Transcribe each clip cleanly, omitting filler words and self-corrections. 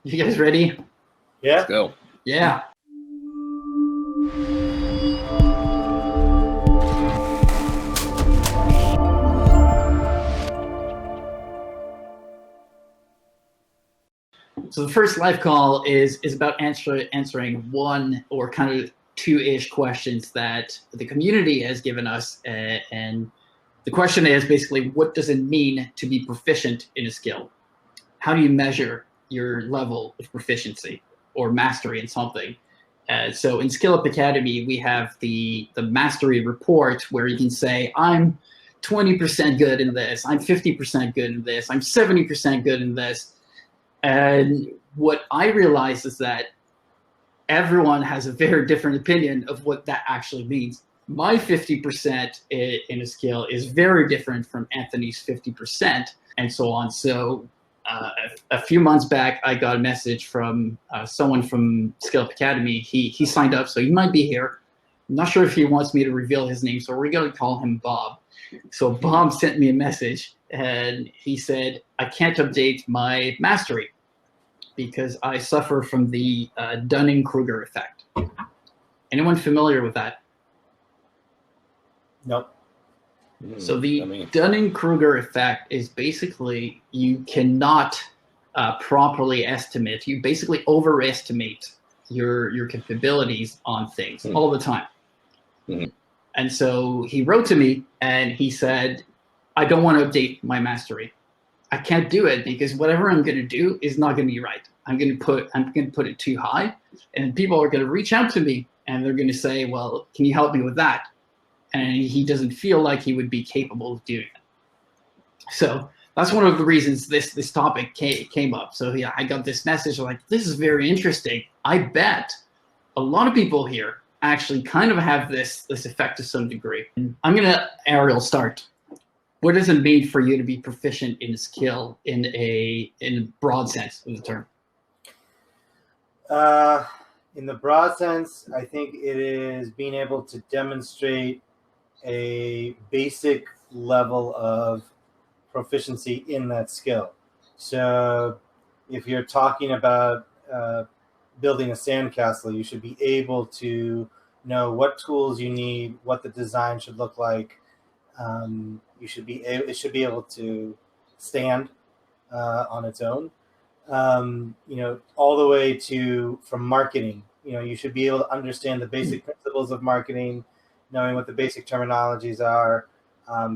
You guys ready? Yeah. Let's go. Yeah. So the first live call is about answering one or kind of two-ish questions that the community has given us, and the question is basically, what does it mean to be proficient in a skill? How do you measure your level of proficiency or mastery in something? So in SkillUp Academy, we have the mastery report where you can say, I'm 20% good in this, I'm 50% good in this, I'm 70% good in this. And what I realized is that everyone has a very different opinion of what that actually means. My 50% in a skill is very different from Anthony's 50% and so on. So a few months back, I got a message from someone from SkillUp Academy. He signed up, so he might be here. I'm not sure if he wants me to reveal his name, so we're going to call him Bob. So Bob sent me a message, and he said, I can't update my mastery because I suffer from the Dunning-Kruger effect. Anyone familiar with that? Nope. So the Dunning-Kruger effect is basically you cannot properly estimate. You basically overestimate your capabilities on things all the time. And so he wrote to me and he said, I don't want to update my mastery. I can't do it because whatever I'm going to do is not going to be right. I'm going to put it too high, and people are going to reach out to me and they're going to say, well, can you help me with that? And he doesn't feel like he would be capable of doing it. So that's one of the reasons this topic came up. So yeah, I got this message like, this is very interesting. I bet a lot of people here actually kind of have this effect to some degree. I'm going to, Ariel, start. What does it mean for you to be proficient in a skill in a broad sense of the term? In the broad sense, I think it is being able to demonstrate a basic level of proficiency in that skill. So if you're talking about building a sandcastle, you should be able to know what tools you need, what the design should look like. It should be able to stand on its own. All the way to from marketing. You should be able to understand the basic principles of marketing, knowing what the basic terminologies are,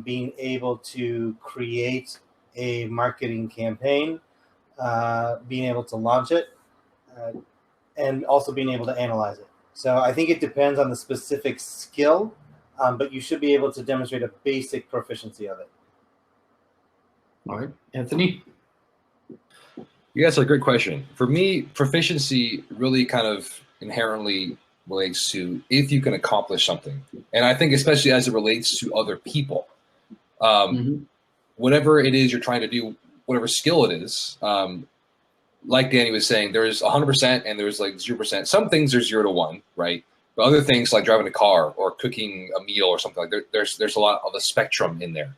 being able to create a marketing campaign, being able to launch it, and also being able to analyze it. So I think it depends on the specific skill, but you should be able to demonstrate a basic proficiency of it. All right, Anthony? Yeah, that's a great question. For me, proficiency really kind of inherently relates to if you can accomplish something. And I think especially as it relates to other people, whatever it is you're trying to do, whatever skill it is, like Danny was saying, there's 100% and there's like 0%. Some things are 0 to 1, right? But other things like driving a car or cooking a meal or something like that, there's a lot of a spectrum in there.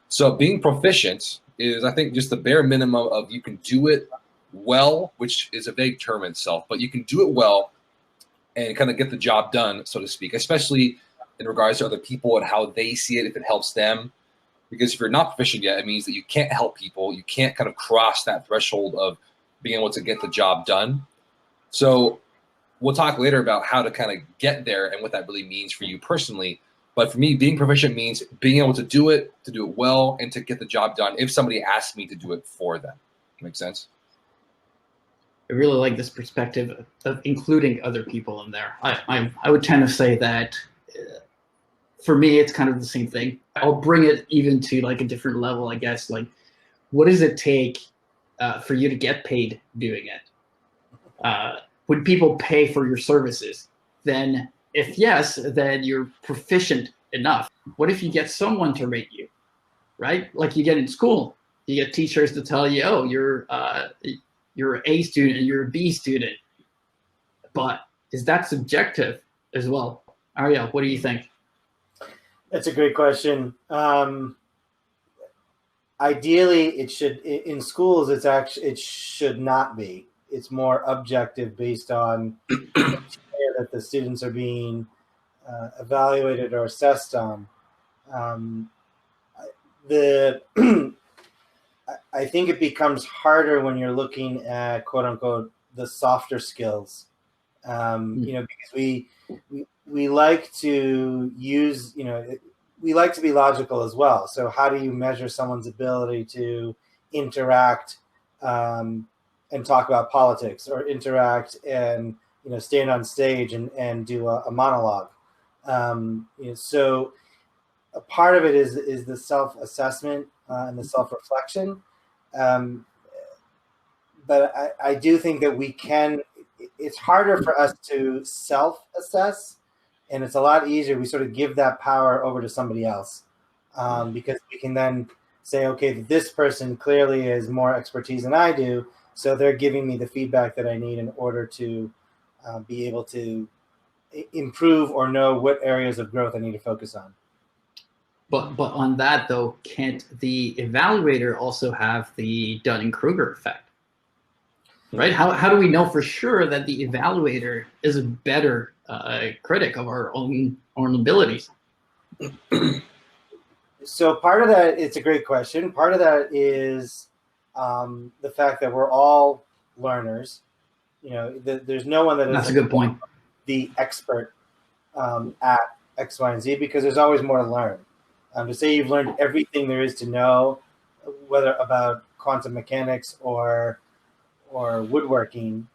So being proficient is, I think, just the bare minimum of you can do it well, which is a vague term in itself, but you can do it well and kind of get the job done, so to speak, especially in regards to other people and how they see it, if it helps them. Because if you're not proficient yet, it means that you can't help people. You can't kind of cross that threshold of being able to get the job done. So we'll talk later about how to kind of get there and what that really means for you personally. But for me, being proficient means being able to do it well, and to get the job done if somebody asks me to do it for them. Make sense? I really like this perspective of including other people in there. I would tend to say that for me, it's kind of the same thing. I'll bring it even to like a different level, I guess. Like, what does it take for you to get paid doing it? Would people pay for your services? Then if yes, then you're proficient enough. What if you get someone to rate you, right? Like you get in school, you get teachers to tell you, oh, you're an A student and you're a B student. But is that subjective as well? Ariel, what do you think? That's a great question. Ideally, it should in schools. It should not be. it's more objective based on criteria that the students are being evaluated or assessed on. I think it becomes harder when you're looking at quote unquote the softer skills, because we like to use, we like to be logical as well. So how do you measure someone's ability to interact and talk about politics, or interact and stand on stage and do a monologue? So a part of it is the self-assessment and the self-reflection. But I do think that it's harder for us to self-assess, and it's a lot easier. We sort of give that power over to somebody else, because we can then say, okay, this person clearly has more expertise than I do, so they're giving me the feedback that I need in order to be able to improve or know what areas of growth I need to focus on. But on that though, can't the evaluator also have the Dunning-Kruger effect? Right? How do we know for sure that the evaluator is a better critic of our own abilities? So part of that, it's a great question. Part of that is the fact that we're all learners. There's no one that is That's a good point. The expert at X, Y, and Z, because there's always more to learn. To say you've learned everything there is to know, whether about quantum mechanics or woodworking,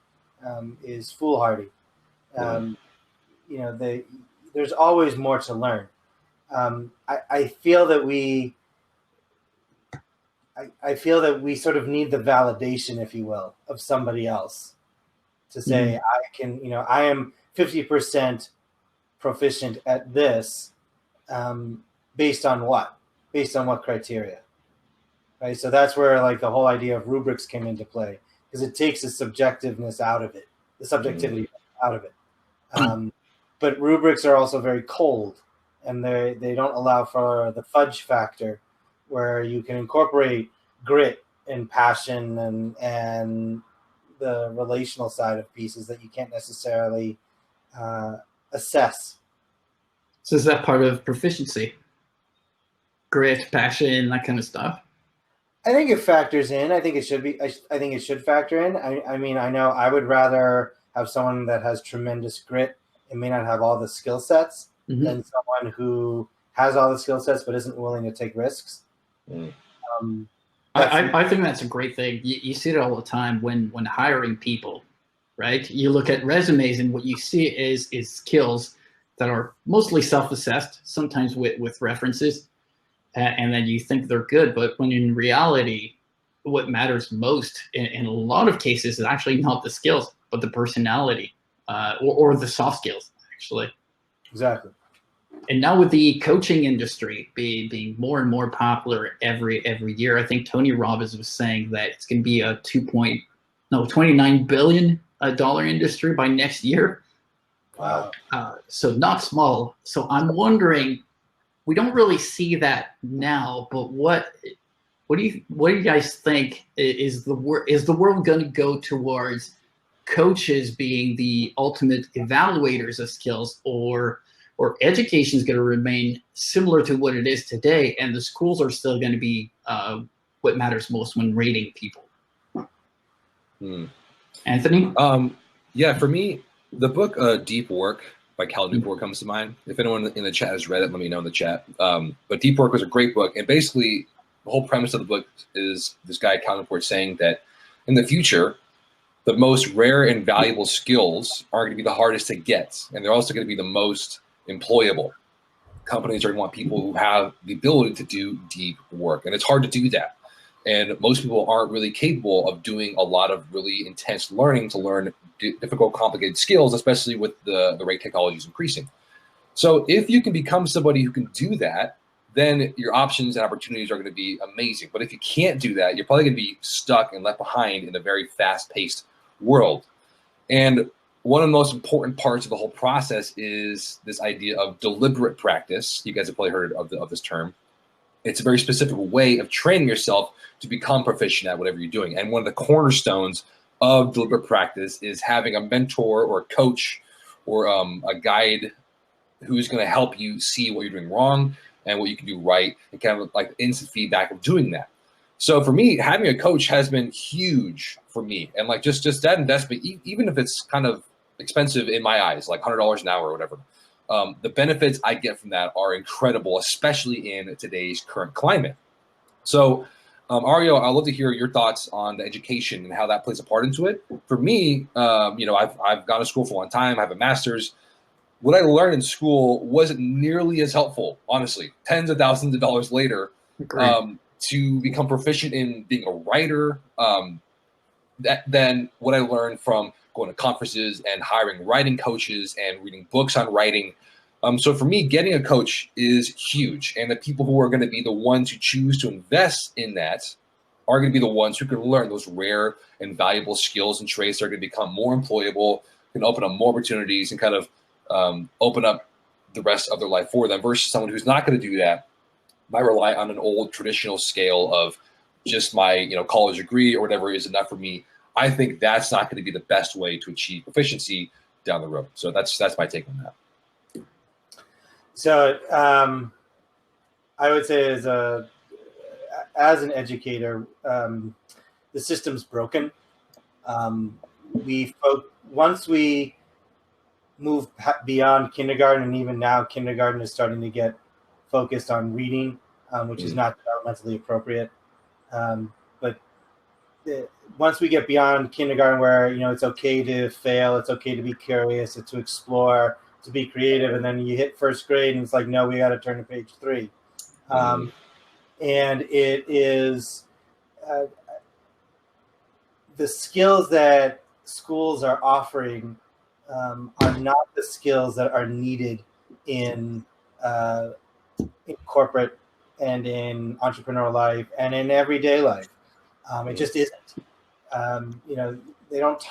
is foolhardy. There's always more to learn. I feel that we sort of need the validation, if you will, of somebody else to say, I am 50% proficient at this, based on what criteria, right? So that's where like the whole idea of rubrics came into play, because it takes the subjectivity out of it. But rubrics are also very cold, and they don't allow for the fudge factor, where you can incorporate grit and passion and the relational side of pieces that you can't necessarily assess. So is that part of proficiency? Grit, passion, that kind of stuff? I think it factors in. I think it should be. I think it should factor in. I mean, I know I would rather have someone that has tremendous grit and may not have all the skill sets than someone who has all the skill sets but isn't willing to take risks. I think that's a great thing. You see it all the time when hiring people, right? You look at resumes and what you see is skills that are mostly self-assessed, sometimes with references, and then you think they're good, but when in reality, what matters most in a lot of cases is actually not the skills, but the personality, or the soft skills, actually. Exactly. And now with the coaching industry being more and more popular every year, I think Tony Robbins was saying that it's going to be a $29 billion industry by next year. Wow. So not small. So I'm wondering, we don't really see that now, but what do you guys think is the world going to go towards coaches being the ultimate evaluators of skills, or education is going to remain similar to what it is today, and the schools are still going to be what matters most when rating people? Anthony? Yeah, for me, the book Deep Work by Cal Newport comes to mind. If anyone in the chat has read it, let me know in the chat. But Deep Work was a great book, and basically the whole premise of the book is this guy Cal Newport saying that in the future, the most rare and valuable skills are going to be the hardest to get, and they're also going to be the most employable. Companies are going to want people who have the ability to do deep work, and it's hard to do that. And most people aren't really capable of doing a lot of really intense learning to learn difficult, complicated skills, especially with the rate technology is increasing. So if you can become somebody who can do that, then your options and opportunities are going to be amazing. But if you can't do that, you're probably going to be stuck and left behind in a very fast-paced world. And one of the most important parts of the whole process is this idea of deliberate practice. You guys have probably heard of this term. It's a very specific way of training yourself to become proficient at whatever you're doing. And one of the cornerstones of deliberate practice is having a mentor or a coach or a guide who's going to help you see what you're doing wrong and what you can do right, and kind of like instant feedback of doing that. So for me, having a coach has been huge for me, and like just that investment, even if it's kind of expensive in my eyes, like $100 an hour or whatever, the benefits I get from that are incredible, especially in today's current climate. So, Ariel, I'd love to hear your thoughts on the education and how that plays a part into it. For me, I've gone to school for a long time. I have a master's. What I learned in school wasn't nearly as helpful, honestly, tens of thousands of dollars later, to become proficient in being a writer, than what I learned from going to conferences and hiring writing coaches and reading books on writing. So for me, getting a coach is huge. And the people who are going to be the ones who choose to invest in that are going to be the ones who can learn those rare and valuable skills and traits that are going to become more employable, can open up more opportunities, and kind of open up the rest of their life for them, versus someone who's not going to do that, might rely on an old traditional scale of just my college degree or whatever is enough for me. I think that's not going to be the best way to achieve proficiency down the road. So that's my take on that. So I would say as an educator, the system's broken. Once we move beyond kindergarten, and even now kindergarten is starting to get focused on reading, which is not developmentally appropriate. But once we get beyond kindergarten, where it's okay to fail, it's okay to be curious, to explore, to be creative, and then you hit first grade and it's like, no, we got to turn to page 3. And it is the skills that schools are offering are not the skills that are needed in corporate and in entrepreneurial life and in everyday life. It just isn't. They don't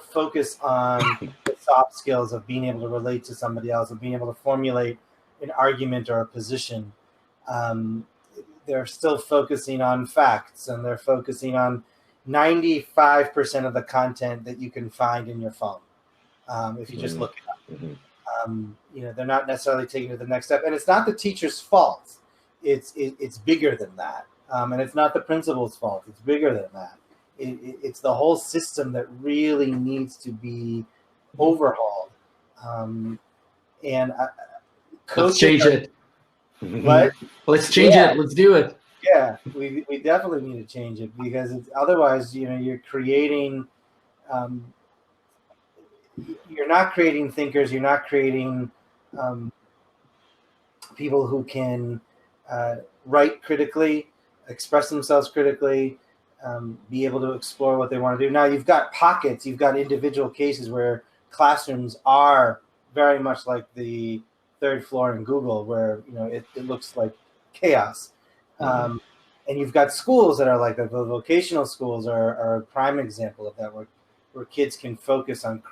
focus on the soft skills of being able to relate to somebody else, of being able to formulate an argument or a position. They're still focusing on facts, and they're focusing on 95% of the content that you can find in your phone. If you just look it up, they're not necessarily taking it to the next step, and it's not the teacher's fault. It's bigger than that, and it's not the principal's fault. It's bigger than that. It's the whole system that really needs to be overhauled. Let's change it. What? Let's change it. Let's do it. Yeah, we definitely need to change it, because otherwise, you're creating. You're not creating thinkers. You're not creating people who can write critically, express themselves critically, be able to explore what they want to do. Now, you've got pockets, you've got individual cases where classrooms are very much like the 3rd floor in Google, where it looks like chaos. And you've got schools that are like the vocational schools are a prime example of that, where kids can focus on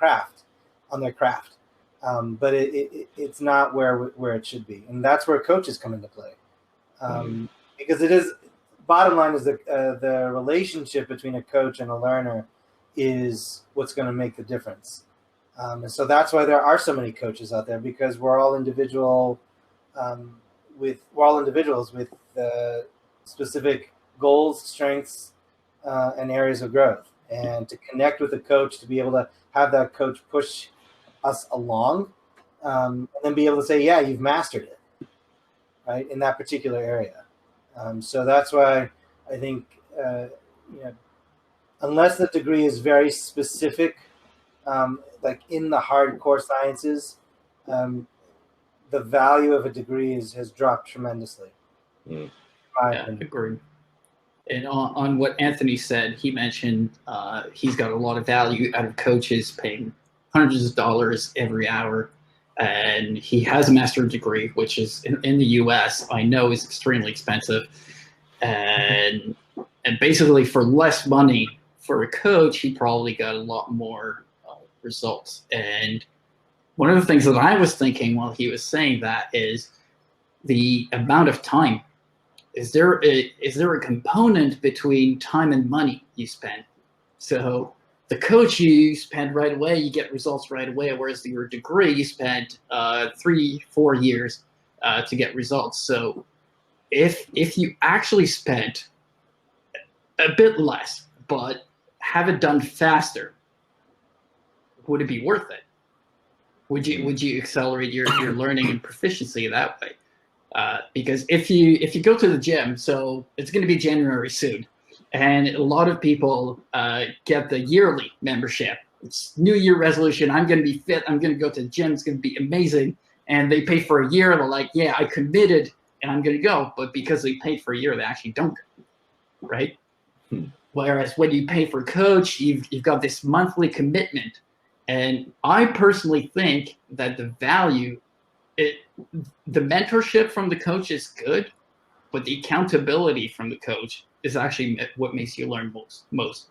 their craft. But it's not where it should be. And that's where coaches come into play. Because it is, bottom line is the relationship between a coach and a learner is what's going to make the difference. And so that's why there are so many coaches out there, because we're all individuals with specific goals, strengths, and areas of growth. And to connect with a coach, to be able to have that coach push us along, and then be able to say, yeah, you've mastered it, right, in that particular area. So that's why I think, unless the degree is very specific, like in the hardcore sciences, the value of a degree has dropped tremendously. Yeah, agreed. And on what Anthony said, he mentioned he's got a lot of value out of coaches paying hundreds of dollars every hour. And he has a master's degree, which is in the US, I know is extremely expensive. And basically for less money for a coach, he probably got a lot more results. And one of the things that I was thinking while he was saying that is the amount of time. Is there a component between time and money you spend? So the coach, you spend right away, you get results right away, whereas your degree, you spend 3-4 years to get results. So if you actually spent a bit less, but have it done faster, would it be worth it? Would you accelerate your learning and proficiency that way? Because if you go to the gym, so it's going to be January soon, and a lot of people get the yearly membership. It's New Year resolution. I'm going to be fit. I'm going to go to the gym. It's going to be amazing. And they pay for a year. They're like, yeah, I committed and I'm going to go. But because they paid for a year, they actually don't go, right? Whereas when you pay for a coach, you've got this monthly commitment. And I personally think that the value, the mentorship from the coach is good, but the accountability from the coach is actually what makes you learn most.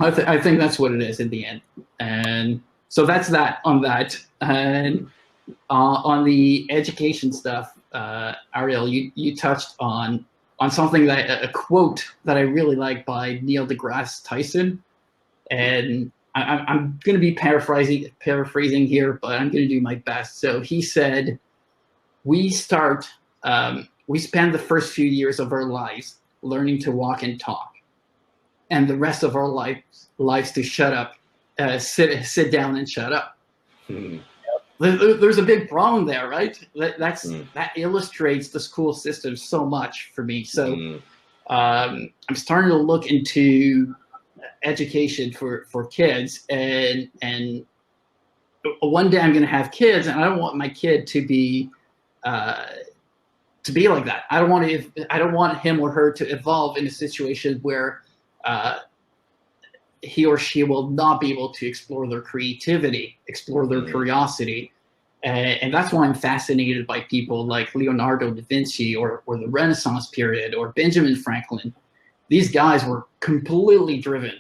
I think that's what it is in the end. And so that's that on that. And on the education stuff, Ariel, you touched on something that a quote that I really like by Neil deGrasse Tyson, and I'm going to be paraphrasing here, but I'm going to do my best. So he said, we spend the first few years of our lives learning to walk and talk, and the rest of our lives to shut up, sit down and shut up. There's a big problem there, right? That illustrates the school system so much for me. So I'm starting to look into education for kids, and one day I'm going to have kids, and I don't want my kid to be like that. I don't want him or her to evolve in a situation where he or she will not be able to explore their creativity, explore their curiosity. And that's why I'm fascinated by people like Leonardo da Vinci or the Renaissance period or Benjamin Franklin. These guys were completely driven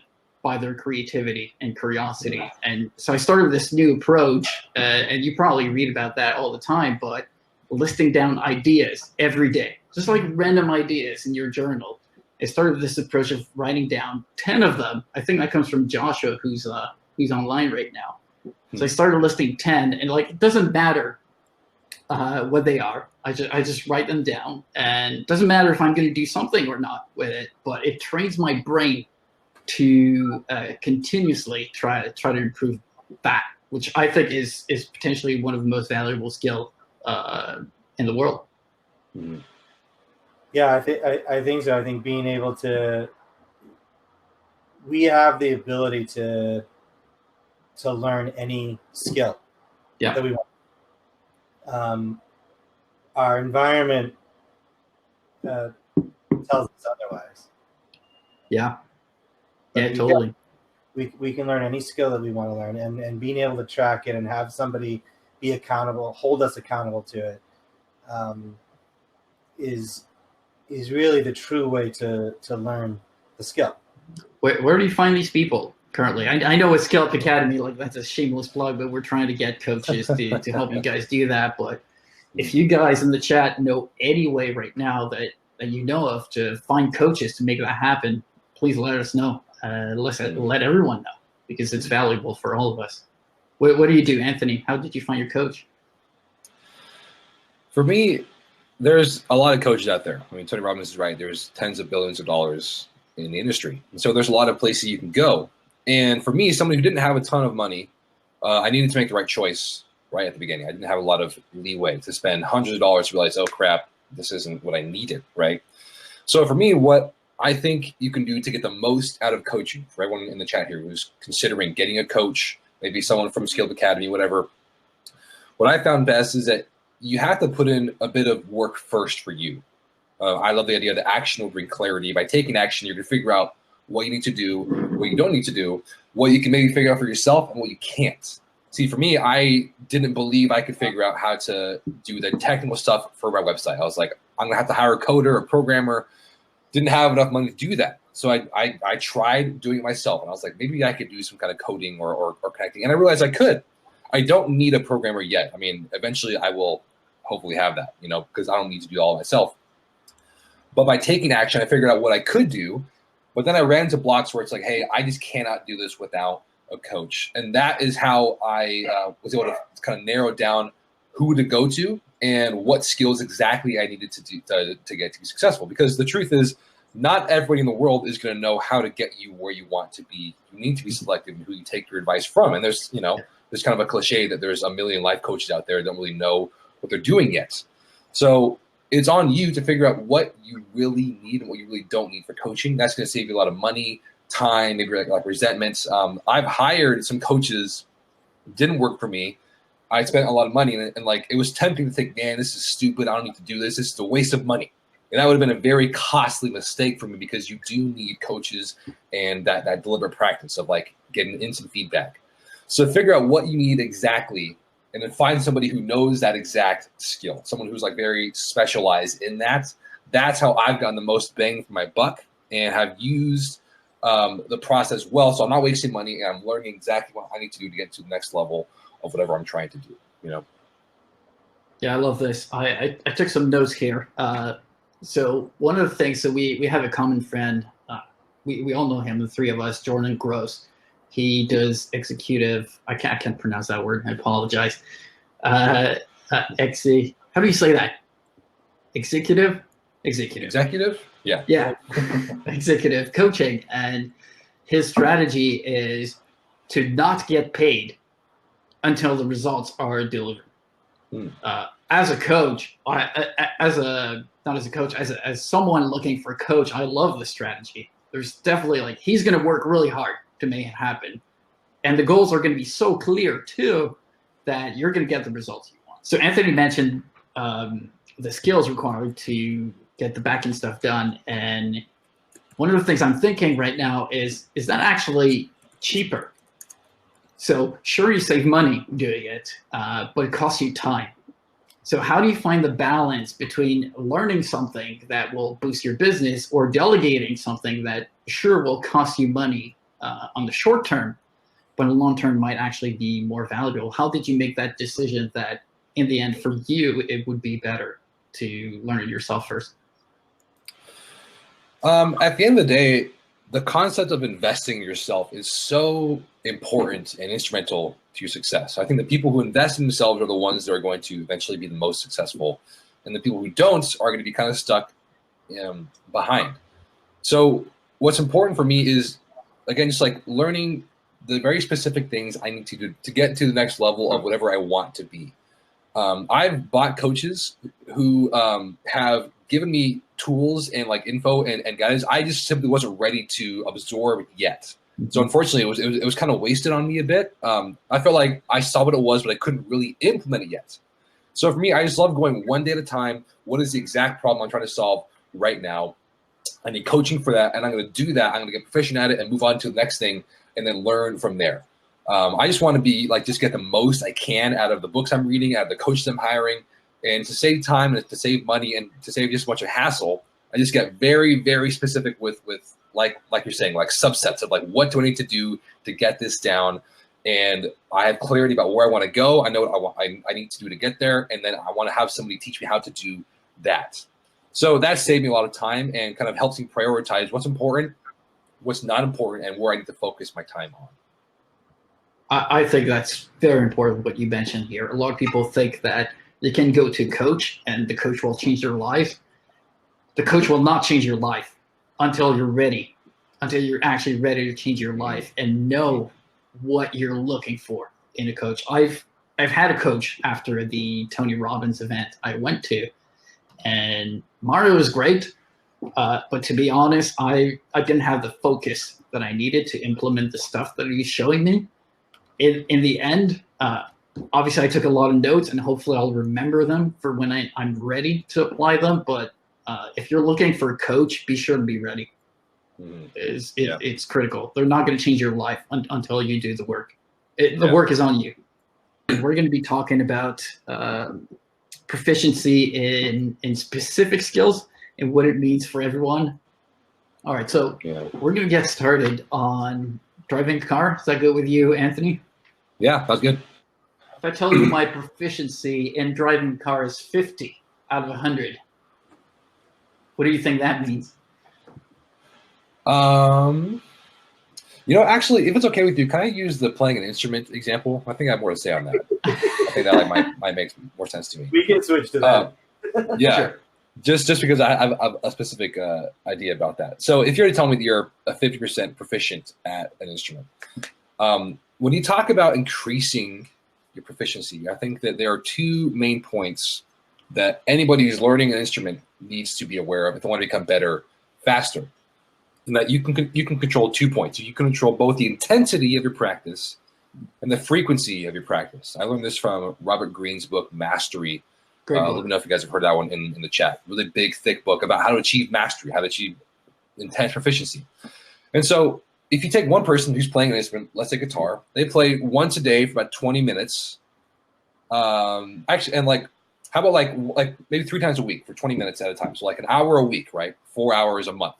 by their creativity and curiosity. And so I started this new approach, and you probably read about that all the time, but listing down ideas every day, just like random ideas in your journal. I started this approach of writing down 10 of them. I think that comes from Joshua, who's online right now. So I started listing 10, and like, it doesn't matter what they are. I just write them down, and it doesn't matter if I'm going to do something or not with it, but it trains my brain to continuously try to improve that, which I think is potentially one of the most valuable skills in the world. Yeah, I think so. I think being able to, we have the ability to learn any skill that we want. Our environment tells us otherwise. Yeah. But Yeah, totally. We can learn any skill that we want to learn, and being able to track it and have somebody be accountable, hold us accountable to it, is really the true way to learn the skill. Where do you find these people currently? I know it's SkillUp Academy, like that's a shameless plug, but we're trying to get coaches to help you guys do that. But if you guys in the chat know any way right now that you know of to find coaches to make that happen, please let us know. Let everyone know, because it's valuable for all of us. What do you do, Anthony? How did you find your coach? For me, there's a lot of coaches out there. I mean, Tony Robbins is right. There's tens of billions of dollars in the industry. And so there's a lot of places you can go. And for me, somebody who didn't have a ton of money, I needed to make the right choice right at the beginning. I didn't have a lot of leeway to spend hundreds of dollars to realize, oh, crap, this isn't what I needed, right? So for me, what I think you can do to get the most out of coaching, for everyone in the chat here who's considering getting a coach, maybe someone from SkillUp Academy, whatever, what I found best is that you have to put in a bit of work first for you. I love the idea that action will bring clarity. By taking action, you're going to figure out what you need to do, what you don't need to do, what you can maybe figure out for yourself, and what you can't. See, for me, I didn't believe I could figure out how to do the technical stuff for my website. I was like, I'm going to have to hire a coder, a programmer. Didn't have enough money to do that. So I tried doing it myself, and I was like, maybe I could do some kind of coding or connecting. And I realized I could. I don't need a programmer yet. I mean, eventually I will hopefully have that, because I don't need to do it all myself. But by taking action, I figured out what I could do. But then I ran into blocks where it's like, hey, I just cannot do this without a coach. And that is how I was able to kind of narrow down who to go to and what skills exactly I needed to do to get to be successful. Because the truth is, not everybody in the world is going to know how to get you where you want to be. You need to be selective in who you take your advice from. And there's, there's kind of a cliche that there's a million life coaches out there that don't really know what they're doing yet. So it's on you to figure out what you really need and what you really don't need for coaching. That's going to save you a lot of money, time, maybe like resentments. I've hired some coaches, didn't work for me. I spent a lot of money, and like it was tempting to think, man, this is stupid. I don't need to do this. This is a waste of money. And that would have been a very costly mistake for me, because you do need coaches and that deliberate practice of like getting instant feedback. So figure out what you need exactly, and then find somebody who knows that exact skill, someone who's like very specialized in that. That's how I've gotten the most bang for my buck and have used the process well. So I'm not wasting money, and I'm learning exactly what I need to do to get to the next level of whatever I'm trying to do, Yeah, I love this. I took some notes here. So one of the things, so we have a common friend. We all know him, the three of us, Jordan Gross. He does executive. I can't pronounce that word. I apologize. How do you say that? Executive? Executive? Yeah. Yeah. Executive coaching. And his strategy is to not get paid until the results are delivered. As a coach, as someone looking for a coach, I love this strategy. There's definitely like, he's going to work really hard to make it happen. And the goals are going to be so clear too, that you're going to get the results you want. So Anthony mentioned the skills required to get the back end stuff done. And one of the things I'm thinking right now is that actually cheaper? So sure, you save money doing it, but it costs you time. So how do you find the balance between learning something that will boost your business or delegating something that sure will cost you money on the short term, but in the long term might actually be more valuable? How did you make that decision that in the end for you, it would be better to learn it yourself first? At the end of the day, the concept of investing in yourself is so important and instrumental to your success. I think the people who invest in themselves are the ones that are going to eventually be the most successful, and the people who don't are going to be kind of stuck behind. So what's important for me is, again, just like learning the very specific things I need to do to get to the next level of whatever I want to be. I've bought coaches who have given me tools and like info and guidance I just simply wasn't ready to absorb yet. So unfortunately, it was kind of wasted on me a bit. I felt like I saw what it was, but I couldn't really implement it yet. So for me, I just love going one day at a time. What is the exact problem I'm trying to solve right now? I need coaching for that, and I'm going to do that. I'm going to get proficient at it and move on to the next thing, and then learn from there. I just want to be like, just get the most I can out of the books I'm reading, out of the coaches I'm hiring, and to save time and to save money and to save just a bunch of hassle. I just get very, very specific with like you're saying, like subsets of like, what do I need to do to get this down? And I have clarity about where I want to go. I know what I need to do to get there. And then I want to have somebody teach me how to do that. So that saved me a lot of time and kind of helps me prioritize what's important, what's not important, and where I need to focus my time on. I think that's very important what you mentioned here. A lot of people think that you can go to a coach and the coach will change your life. The coach will not change your life until you're ready, until you're actually ready to change your life and know what you're looking for in a coach. I've had a coach after the Tony Robbins event I went to, and Mario was great, but to be honest, I didn't have the focus that I needed to implement the stuff that he's showing me. In the end, obviously I took a lot of notes, and hopefully I'll remember them for when I'm ready to apply them. But if you're looking for a coach, be sure to be ready. It's critical. They're not going to change your life until you do the work. The work is on you. We're going to be talking about proficiency in specific skills and what it means for everyone. All right, so we're going to get started on driving a car. Is that good with you, Anthony? Yeah, that's good. If I tell you my proficiency in driving a car is 50 out of 100, what do you think that means? Actually, if it's okay with you, can I use the playing an instrument example? I think I have more to say on that. I think that might make more sense to me. We can switch to that. Yeah, Sure. just because I have a specific idea about that. So if you're to tell me that you're a 50% proficient at an instrument, when you talk about increasing your proficiency, I think that there are two main points that anybody who's learning an instrument needs to be aware of if they want to become better faster. And that you can control 2 points. You can control both the intensity of your practice and the frequency of your practice. I learned this from Robert Greene's book, Mastery. Great book. Let me know if you guys have heard that one in the chat. Really big, thick book about how to achieve mastery, how to achieve intense proficiency. And so if you take one person who's playing an instrument, let's say guitar, they play once a day for about 20 minutes. Actually, and how about like maybe 3 times a week for 20 minutes at a time? So like an hour a week, right? 4 hours a month.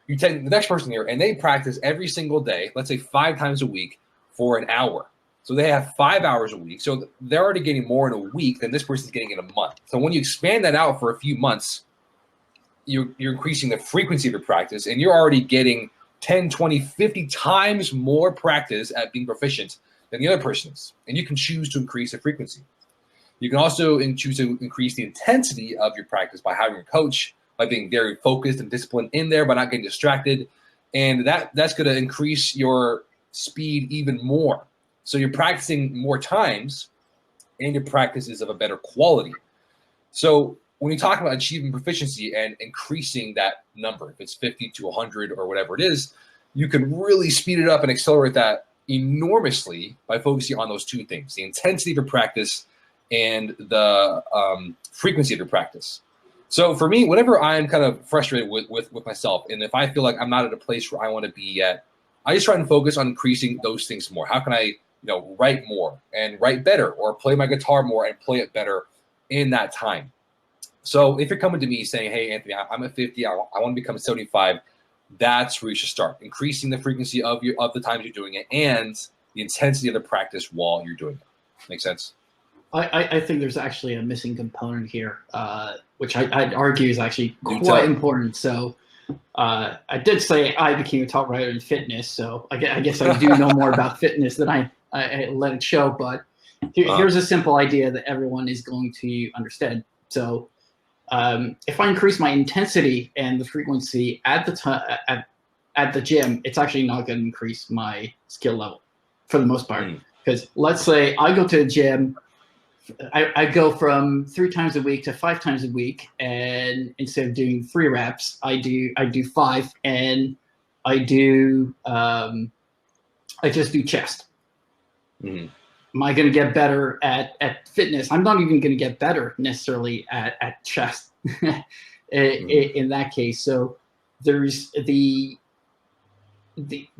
You take the next person here and they practice every single day, let's say 5 times a week for an hour. So they have 5 hours a week. So they're already getting more in a week than this person's getting in a month. So when you expand that out for a few months, you're increasing the frequency of your practice, and you're already getting 10, 20, 50 times more practice at being proficient than the other person is. And you can choose to increase the frequency. You can also choose to increase the intensity of your practice by having a coach, by being very focused and disciplined in there, by not getting distracted. And that's going to increase your speed even more. So you're practicing more times, and your practice is of a better quality. So when you talk about achieving proficiency and increasing that number, if it's 50 to 100 or whatever it is, you can really speed it up and accelerate that enormously by focusing on those 2 things: the intensity of your practice and the frequency of your practice. So for me, whenever I'm kind of frustrated with myself, and if I feel like I'm not at a place where I want to be yet, I just try and focus on increasing those things more. How can I, write more and write better, or play my guitar more and play it better in that time? So if you're coming to me saying, hey, Anthony, I'm at 50, I want to become 75, that's where you should start. Increasing the frequency of the times you're doing it and the intensity of the practice while you're doing it. Make sense? I think there's actually a missing component here, which I'd argue is actually quite important. So I did say I became a top writer in fitness, so I guess I do know more about fitness than I let it show. But here's a simple idea that everyone is going to understand. So if I increase my intensity and the frequency at the gym, it's actually not going to increase my skill level for the most part. Because let's say I go to the gym, I go from 3 times a week to 5 times a week, and instead of doing 3 reps, I do 5, and I just do chest. Am I going to get better at fitness? I'm not even going to get better necessarily at chest in that case. So there's the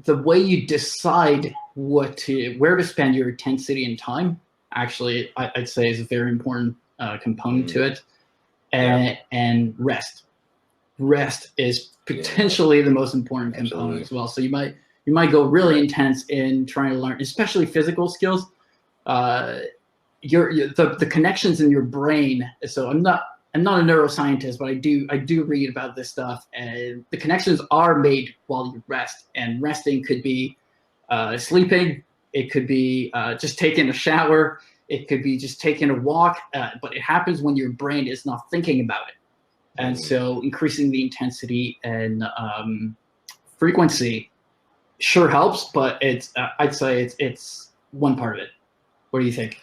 way you decide where to spend your intensity and time. Actually, I'd say is a very important component to it, and rest. Rest is potentially the most important component as well. So you might go really intense in trying to learn, especially physical skills. The connections in your brain. So I'm not a neuroscientist, but I do read about this stuff, and the connections are made while you rest. And resting could be sleeping. It could be just taking a shower. It could be just taking a walk. But it happens when your brain is not thinking about it. And so increasing the intensity and frequency sure helps, but I'd say it's one part of it. What do you think?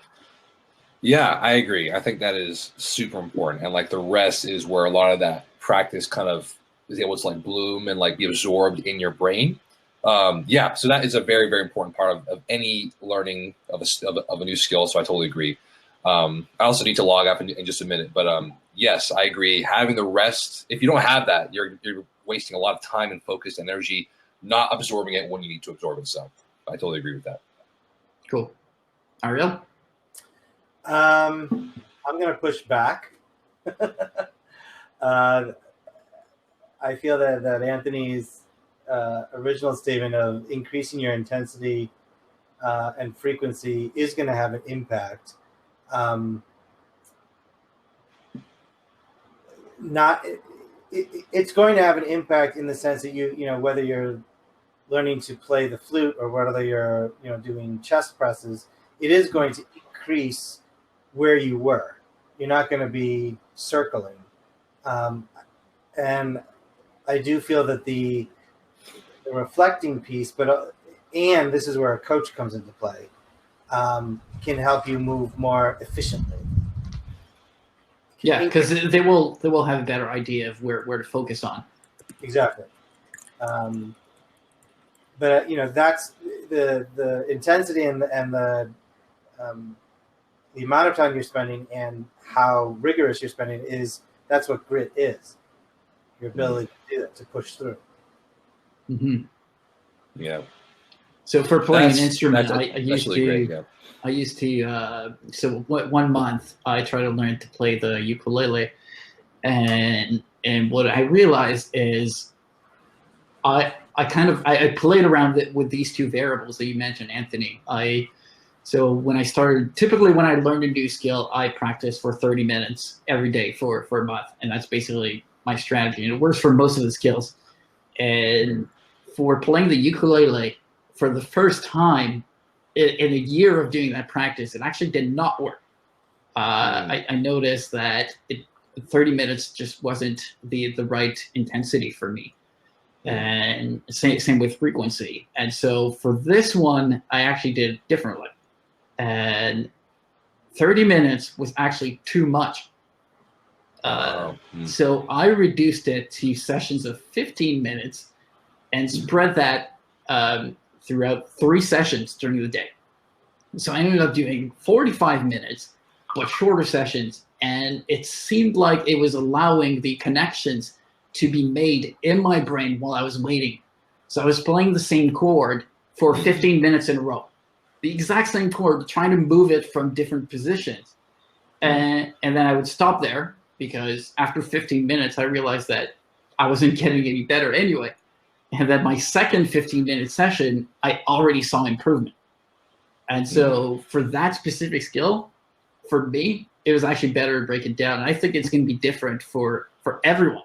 Yeah, I agree. I think that is super important. And the rest is where a lot of that practice kind of is able to bloom and be absorbed in your brain. So that is a very, very important part of any learning of a new skill. So I totally agree. I also need to log off in just a minute, but yes, I agree. Having the rest, if you don't have that, you're wasting a lot of time and focus and energy, not absorbing it when you need to absorb it. So I totally agree with that. Cool. Ariel? I'm going to push back. I feel that Anthony's original statement of increasing your intensity and frequency is going to have an impact. It's going to have an impact in the sense that you know whether you're learning to play the flute, or whether you're doing chest presses, it is going to increase where you were. You're not going to be circling. And I do feel that the reflecting piece, and this is where a coach comes into play, can help you move more efficiently. Yeah, because they will have a better idea of where to focus on. Exactly. But that's the intensity and the amount of time you're spending and how rigorous you're spending that's what grit is. Your ability to do it, to push through. Mm-hmm. Yeah. So for playing an instrument, I used to. So 1 month I tried to learn to play the ukulele, and what I realized is I played around with these two variables that you mentioned, Anthony. So typically when I learned a new skill, I practiced for 30 minutes every day for a month, and that's basically my strategy, and it works for most of the skills. And for playing the ukulele, for the first time in a year of doing that practice, it actually did not work. I noticed that 30 minutes just wasn't the right intensity for me. And same with frequency. And so for this one, I actually did it differently. And 30 minutes was actually too much. So I reduced it to sessions of 15 minutes and spread that throughout 3 sessions during the day. So I ended up doing 45 minutes, but shorter sessions. And it seemed like it was allowing the connections to be made in my brain while I was waiting. So I was playing the same chord for 15 minutes in a row. The exact same chord, trying to move it from different positions. And then I would stop there, because after 15 minutes, I realized that I wasn't getting any better anyway. And then my second 15-minute session, I already saw improvement. And so for that specific skill, for me, it was actually better to break it down. And I think it's going to be different for everyone.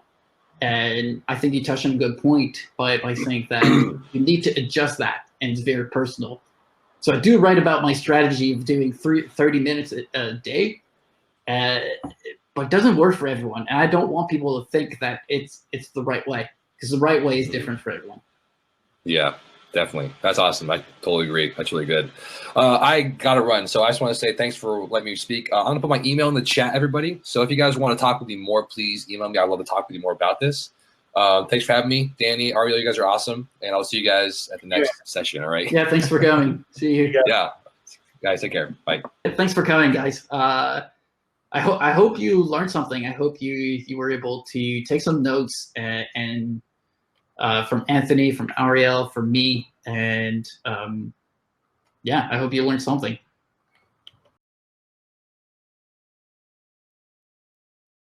And I think you touched on a good point by saying that you need to adjust that, and it's very personal. So I do write about my strategy of doing 30 minutes a day, but it doesn't work for everyone. And I don't want people to think that it's the right way, because the right way is different for everyone. Yeah, definitely. That's awesome. I totally agree. That's really good. I got to run. So I just want to say thanks for letting me speak. I'm going to put my email in the chat, everybody. So if you guys want to talk with me more, please email me. I'd love to talk with you more about this. Thanks for having me. Danny, Ariel, you guys are awesome. And I'll see you guys at the next session. All right. Yeah, thanks for coming. See you. Yeah. Guys, take care. Bye. Thanks for coming, guys. I hope you learned something. I hope you were able to take some notes and from Anthony, from Ariel, from me, and yeah, I hope you learned something.